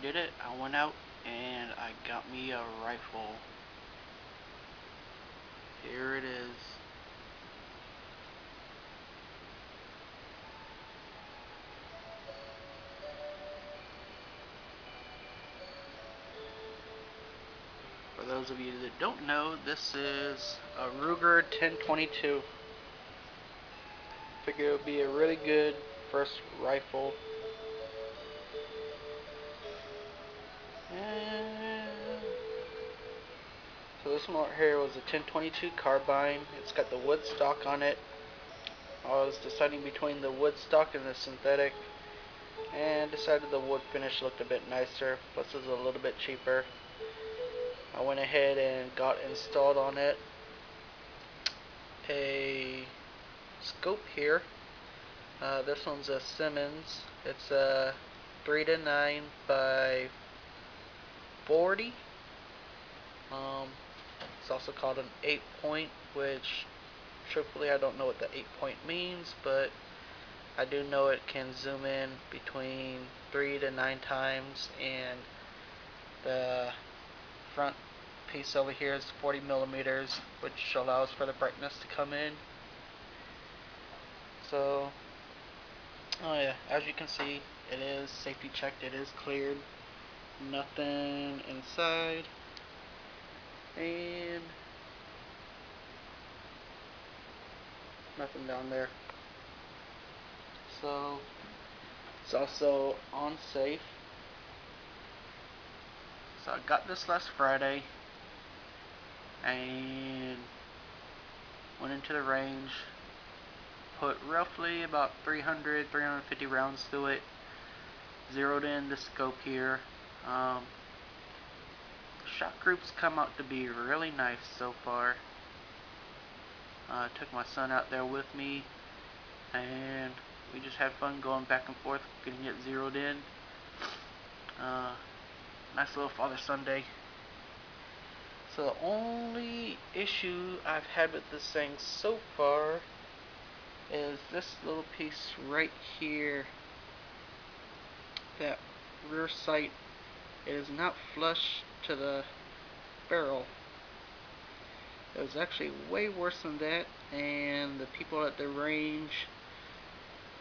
did it. I went out and I got me a rifle. Here it is. For those of you that don't know, this is a Ruger 1022. Figure it would be a really good first rifle. And so this one right here was a 1022 carbine. It's got the wood stock on it. I was deciding between the wood stock and the synthetic, and decided the wood finish looked a bit nicer, plus it was a little bit cheaper. I went ahead and got installed on it a scope here. This one's a Simmons. It's a 3 to 9 by 40. It's also called an 8-point, which truthfully I don't know what the 8-point means, but I do know it can zoom in between 3 to 9 times, and the front piece over here is 40 millimeters, which allows for the brightness to come in. So, oh yeah, as you can see, it is safety checked, it is cleared, nothing inside, and nothing down there. So, it's also on safe. So I got this last Friday and went into the range, put roughly about 350 rounds through it, zeroed in the scope here. Shot groups come out to be really nice so far. Took my son out there with me, and we just had fun going back and forth, getting it zeroed in. Nice little Father-Son day. So the only issue I've had with this thing so far is this little piece right here. That rear sight, it is not flush to the barrel. It was actually way worse than that, and the people at the range,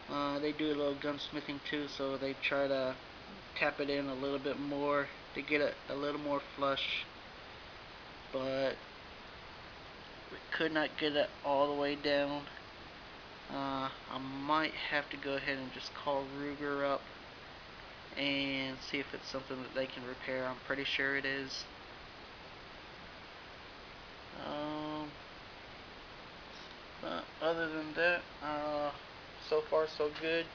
they do a little gunsmithing too, so they try to tap it in a little bit more to get it a little more flush, but we could not get it all the way down. I might have to go ahead and just call Ruger up and see if it's something that they can repair. I'm pretty sure it is. But other than that, so far so good.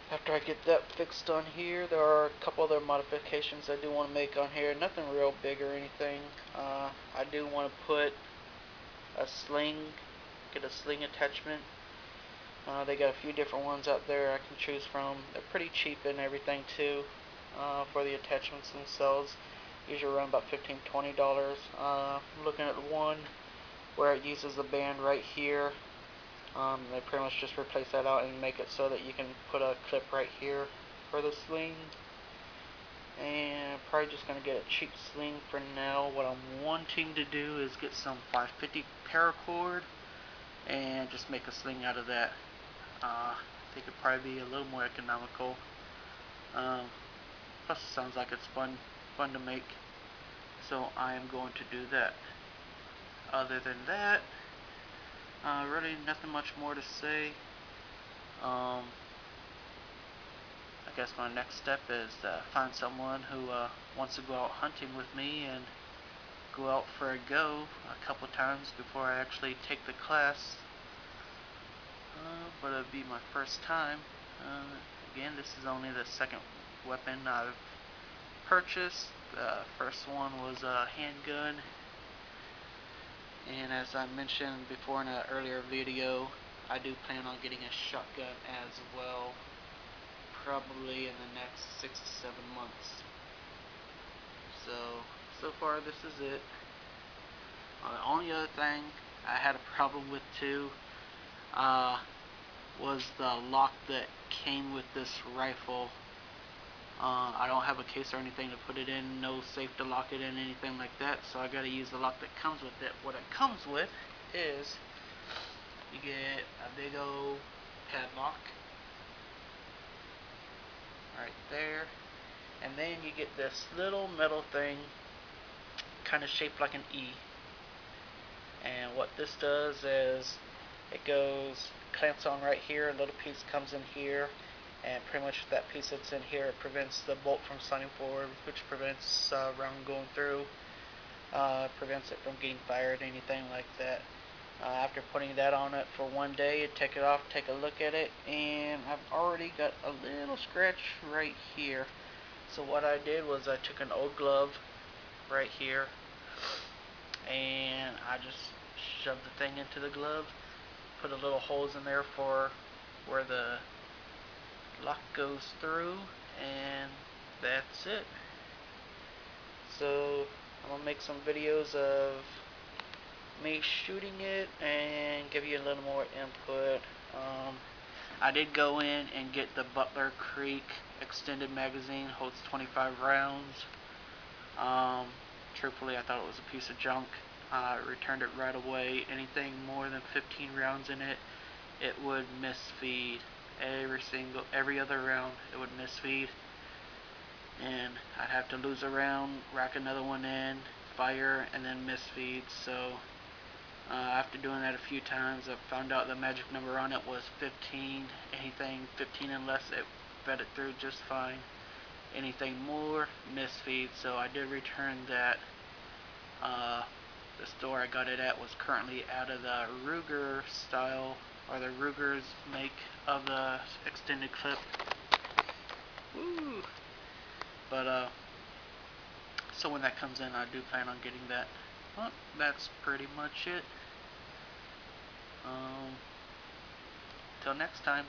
After I get that fixed on here, there are a couple other modifications I do want to make on here. Nothing real big or anything. I do want to put a sling, get a sling attachment. They got a few different ones out there I can choose from. They're pretty cheap and everything too, for the attachments themselves. Usually around about $15–20. I'm looking at the one where it uses the band right here. They pretty much just replace that out and make it so that you can put a clip right here for the sling. And probably just going to get a cheap sling for now. What I'm wanting to do is get some 550 paracord and just make a sling out of that. I think it'd probably be a little more economical. Plus it sounds like it's fun to make. So I am going to do that. Other than that, really nothing much more to say. I guess my next step is to find someone who wants to go out hunting with me and go out for a go a couple times before I actually take the class. But it'll be my first time. Again, this is only the second weapon I've purchased. The first one was a handgun, and as I mentioned before in an earlier video, I do plan on getting a shotgun as well, probably in the next 6 to 7 months. So far this is it. The only other thing I had a problem with too was the lock that came with this rifle. I don't have a case or anything to put it in, no safe to lock it in, anything like that, so I gotta use the lock that comes with it. What it comes with is you get a big old padlock right there, and then you get this little metal thing kind of shaped like an E. And what this does is it goes, clamps on right here, a little piece comes in here, and pretty much that piece that's in here prevents the bolt from sliding forward, which prevents round going through, prevents it from getting fired, anything like that. After putting that on it for one day, take it off, take a look at it, and I've already got a little scratch right here. So what I did was I took an old glove right here, and I just shoved the thing into the glove, put a little holes in there for where the lock goes through, and that's it. So I'm gonna make some videos of me shooting it and give you a little more input. I did go in and get the Butler Creek extended magazine, holds 25 rounds. Truthfully, I thought it was a piece of junk. I returned it right away. Anything more than 15 rounds in it, it would misfeed. Every other round, it would misfeed, and I'd have to lose a round, rack another one in, fire, and then misfeed. So after doing that a few times, I found out the magic number on it was 15. Anything 15 and less, it fed it through just fine. Anything more, misfeed. So I did return that. The store I got it at was currently out of the Ruger style, or the Ruger's make of the extended clip. Woo! But so when that comes in, I do plan on getting that. Well, that's pretty much it. Till next time.